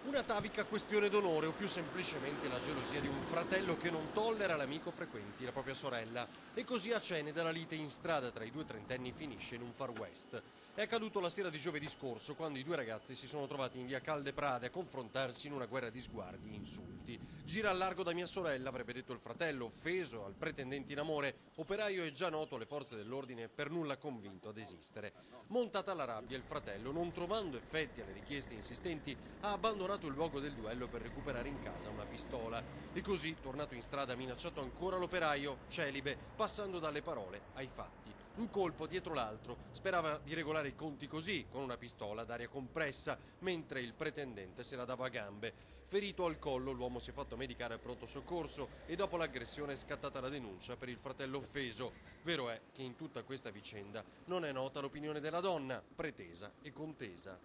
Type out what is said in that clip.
Una atavica questione d'onore o più semplicemente la gelosia di un fratello che non tollera l'amico frequenti la propria sorella. E così a Ceneda la lite in strada tra i due trentenni finisce in un far west. È accaduto la sera di giovedì scorso quando i due ragazzi si sono trovati in via Caldeprade a confrontarsi in una guerra di sguardi e insulti. Gira al largo da mia sorella, avrebbe detto il fratello, offeso al pretendente in amore, operaio è già noto alle forze dell'ordine per nulla convinto a desistere. Montata la rabbia, il fratello, non trovando effetti alle richieste insistenti, ha abbandonato il luogo del duello per recuperare in casa una pistola. E così, tornato in strada, ha minacciato ancora l'operaio, celibe, passando dalle parole ai fatti. Un colpo dietro l'altro, sperava di regolare i conti così, con una pistola d'aria compressa, mentre il pretendente se la dava a gambe. Ferito al collo, l'uomo si è fatto medicare al pronto soccorso e dopo l'aggressione è scattata la denuncia per il fratello offeso. Vero è che in tutta questa vicenda non è nota l'opinione della donna, pretesa e contesa.